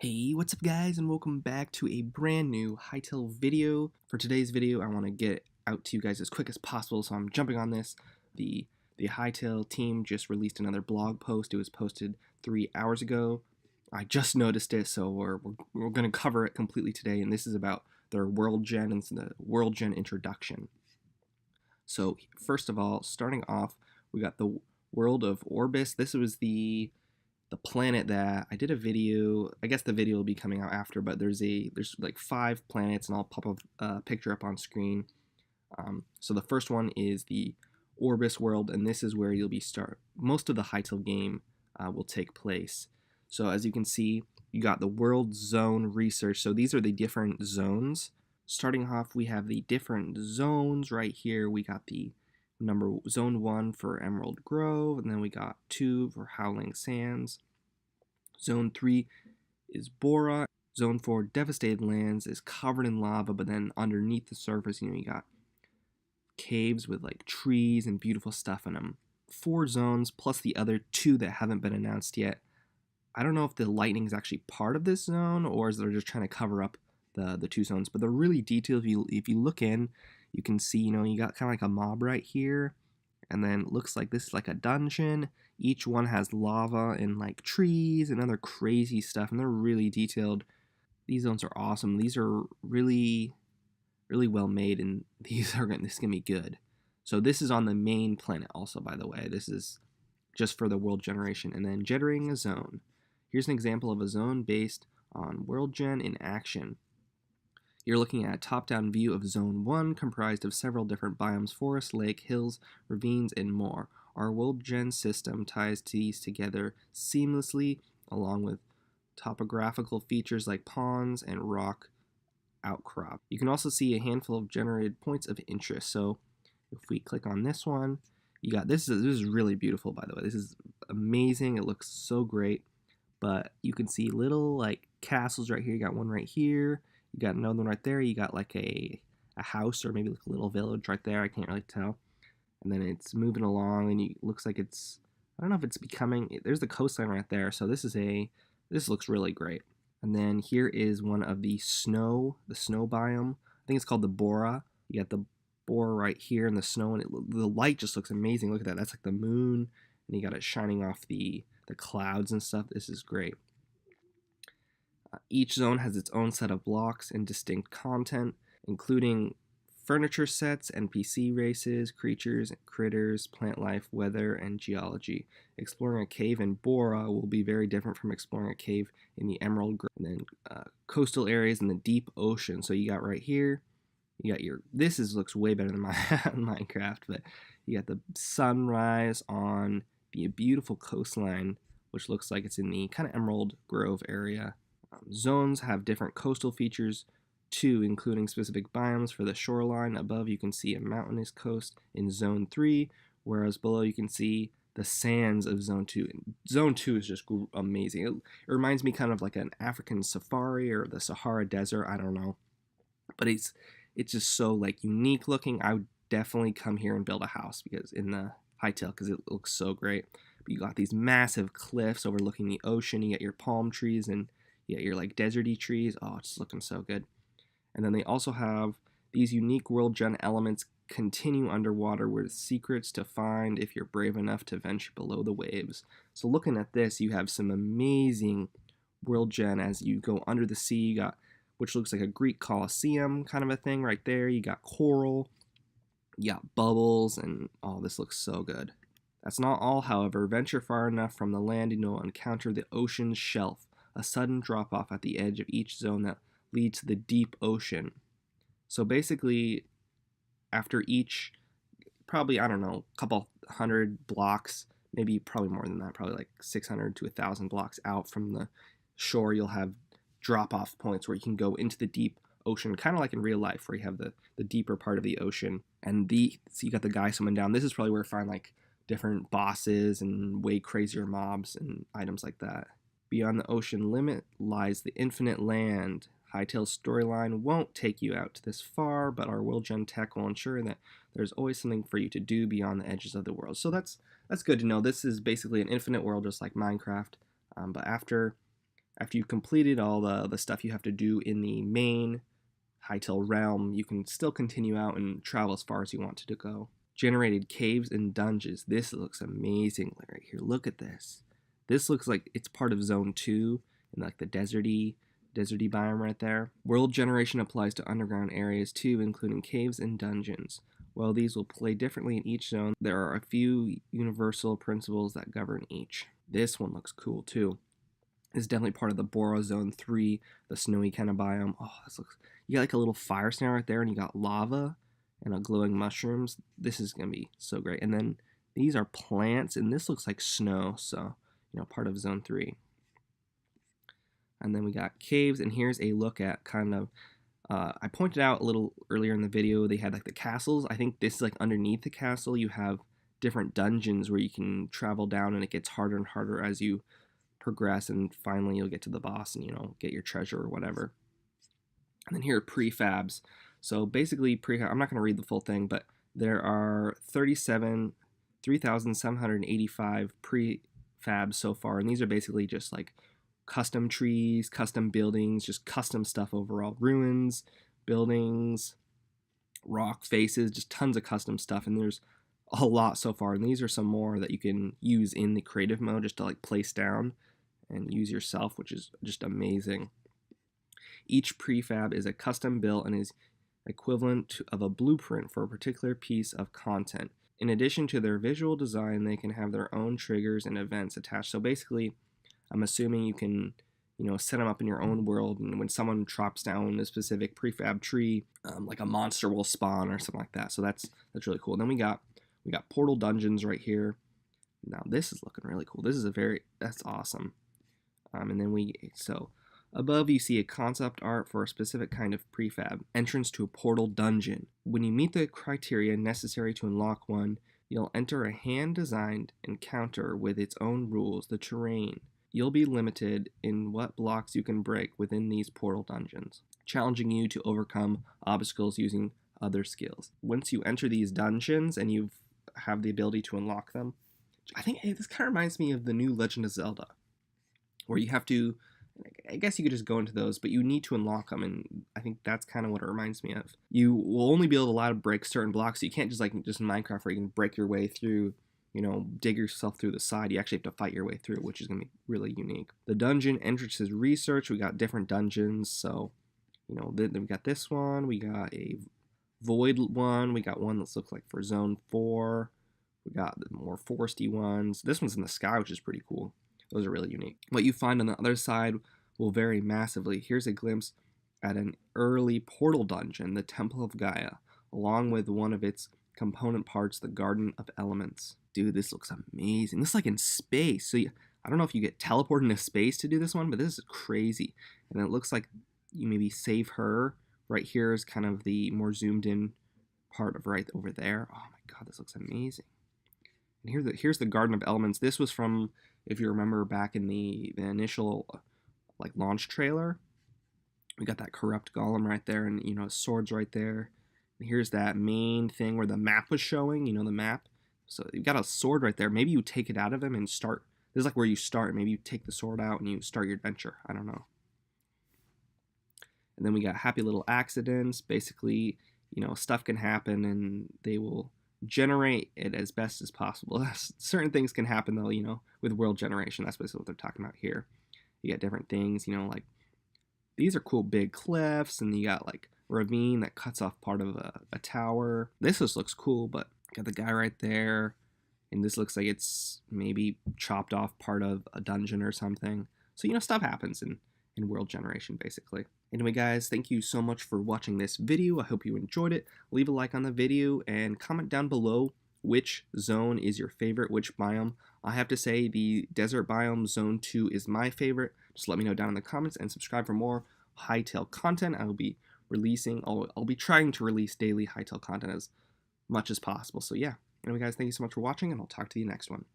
Hey, what's up guys, and welcome back to a brand new Hytale video. For today's video, I want to get out to you guys as quick as possible, so I'm jumping on this. The Hytale team just released another blog post. It was posted 3 hours ago. I just noticed it, so we're going to cover it completely today, and this is about their World Gen and the World Gen introduction. So first of all, starting off, we got the world of Orbis. This was the planet that I did a video. I guess the video will be coming out after, but there's like 5 planets, and I'll pop a picture up on screen. So the first one is the Orbis World, and this is where you'll be most of the Hytale game will take place. So as you can see, you got the World Zone Research. So these are the different zones. Starting off, we have the different zones right here. We got the Zone 1 for Emerald Grove, and then we got 2 for Howling Sands. Zone 3 is Bora. Zone 4, Devastated Lands, is covered in lava, but then underneath the surface, you got caves with like trees and beautiful stuff in them. 4 zones, plus the other 2 that haven't been announced yet. I don't know if the lightning is actually part of this zone, or is they're just trying to cover up the 2 zones, but they're really detailed. If you look in, you can see, you got kind of like a mob right here, and then it looks like this is like a dungeon. Each one has lava and like trees and other crazy stuff, and they're really detailed. These zones are awesome. These are really well made, and this is gonna be good. So this is on the main planet also, by the way. This is just for the world generation. And then generating a zone. Here's an example of a zone based on World Gen in action. You're looking at a top-down view of Zone 1, comprised of several different biomes: forests, lake, hills, ravines, and more. Our World Gen system ties these together seamlessly, along with topographical features like ponds and rock outcrop. You can also see a handful of generated points of interest. So if we click on this one, you got this is really beautiful, by the way. This is amazing. It looks so great. But you can see little like castles right here. You got one right here. You got another one right there. You got like a house, or maybe like a little village right there. I can't really tell. And then it's moving along, and it looks like it's, I don't know if it's becoming, there's the coastline right there. So this looks really great. And then here is one of the snow biome. I think it's called the Bora. You got the Bora right here in the snow, and the light just looks amazing. Look at that. That's like the moon, and you got it shining off the clouds and stuff. This is great. Each zone has its own set of blocks and distinct content, including furniture sets, NPC races, creatures, critters, plant life, weather, and geology. Exploring a cave in Bora will be very different from exploring a cave in the Emerald Grove. And then coastal areas in the deep ocean. So you got right here, you got looks way better than my Minecraft, but you got the sunrise on the beautiful coastline, which looks like it's in the kind of Emerald Grove area. Zones have different coastal features too, including specific biomes for the shoreline. Above you can see a mountainous coast in Zone 3, whereas below you can see the sands of Zone 2. And Zone 2 is just amazing. It reminds me kind of like an African safari or the Sahara Desert, I don't know. But it's just so like unique looking. I would definitely come here and build a house because in the Hytale, because it looks so great. But you got these massive cliffs overlooking the ocean. You got your palm trees, and you got your like deserty trees. Oh, it's looking so good. And then they also have these unique World Gen elements continue underwater with secrets to find if you're brave enough to venture below the waves. So looking at this, you have some amazing World Gen as you go under the sea. You got, which looks like a Greek Colosseum kind of a thing right there. You got coral, you got bubbles, and oh, this looks so good. That's not all, however. Venture far enough from the land and you'll encounter the ocean's shelf, a sudden drop-off at the edge of each zone that leads to the deep ocean. So basically, after each, probably, I don't know, a couple hundred blocks, maybe probably more than that, probably like 600 to 1,000 blocks out from the shore, you'll have drop-off points where you can go into the deep ocean, kind of like in real life, where you have the deeper part of the ocean. And so you got the guy swimming down. This is probably where you find like different bosses and way crazier mobs and items like that. Beyond the ocean limit lies the infinite land. Hytale's storyline won't take you out this far, but our World Gen tech will ensure that there's always something for you to do beyond the edges of the world. So that's good to know. This is basically an infinite world, just like Minecraft. But after After you've completed all the stuff you have to do in the main Hytale realm, you can still continue out and travel as far as you want to go. Generated caves and dungeons. This looks amazing right here. Look at this. This looks like it's part of Zone 2 and like the deserty biome right there. World generation applies to underground areas too, including caves and dungeons. While these will play differently in each zone, there are a few universal principles that govern each. This one looks cool too. It's definitely part of the Bora Zone 3, the snowy kind of biome. Oh, this looks... You got like a little fire snare right there, and you got lava and a glowing mushrooms. This is going to be so great. And then these are plants, and this looks like snow, so, you know, part of Zone 3. And then we got caves, and here's a look at kind of... I pointed out a little earlier in the video, they had like the castles. I think this is like underneath the castle, you have different dungeons where you can travel down, and it gets harder and harder as you progress, and finally you'll get to the boss and, you know, get your treasure or whatever. And then here are prefabs. So basically, I'm not going to read the full thing, but there are 3,785 prefabs so far, and these are basically just like custom trees, custom buildings, just custom stuff overall. Ruins, buildings, rock faces, just tons of custom stuff, and there's a lot so far. And these are some more that you can use in the creative mode just to like place down and use yourself, which is just amazing. Each prefab is a custom built and is equivalent of a blueprint for a particular piece of content. In addition to their visual design, they can have their own triggers and events attached. So basically, I'm assuming you can, you know, set them up in your own world, and when someone chops down a specific prefab tree, like a monster will spawn or something like that. So that's really cool. And then we got portal dungeons right here. Now this is looking really cool. This is that's awesome. And then above you see a concept art for a specific kind of prefab, entrance to a portal dungeon. When you meet the criteria necessary to unlock one, you'll enter a hand-designed encounter with its own rules, the terrain. You'll be limited in what blocks you can break within these portal dungeons, challenging you to overcome obstacles using other skills. Once you enter these dungeons and you have the ability to unlock them, I think this kind of reminds me of the new Legend of Zelda, where you have to, I guess you could just go into those, but you need to unlock them, and I think that's kind of what it reminds me of. You will only be able to break certain blocks, so you can't just in Minecraft where you can break your way through, you know, dig yourself through the side. You actually have to fight your way through, which is going to be really unique. The dungeon entrances research, we got different dungeons, so, you know, then we got this one, we got a void one, we got one that looks like for Zone 4, we got the more foresty ones. This one's in the sky, which is pretty cool. Those are really unique. What you find on the other side will vary massively. Here's a glimpse at an early portal dungeon, the Temple of Gaia, along with one of its component parts, the Garden of Elements. Dude, this looks amazing. This is like in space. So I don't know if you get teleported into space to do this one, but this is crazy. And it looks like you maybe save her. Right here is kind of the more zoomed in part of right over there. Oh my god, this looks amazing. And here's the Garden of Elements. This was from, if you remember back in the initial like launch trailer. We got that corrupt golem right there, and you know, swords right there. And here's that main thing where the map was showing, you know, the map. So you got a sword right there. Maybe you take it out of him and start. This is like where you start. Maybe you take the sword out and you start your adventure. I don't know. And then we got happy little accidents. Basically, you know, stuff can happen and they will generate it as best as possible. Certain things can happen though, you know, with world generation. That's basically what they're talking about here. You got different things, you know, like these are cool big cliffs, and you got like a ravine that cuts off part of a tower. This just looks cool, but got the guy right there, and this looks like it's maybe chopped off part of a dungeon or something. So, you know, stuff happens in world generation, basically. Anyway, guys, thank you so much for watching this video. I hope you enjoyed it. Leave a like on the video and comment down below which zone is your favorite, which biome. I have to say the desert biome, Zone 2, is my favorite. Just let me know down in the comments, and subscribe for more Hytale content. I'll be trying to release daily Hytale content as much as possible. So yeah. Anyway, guys, thank you so much for watching, and I'll talk to you next one.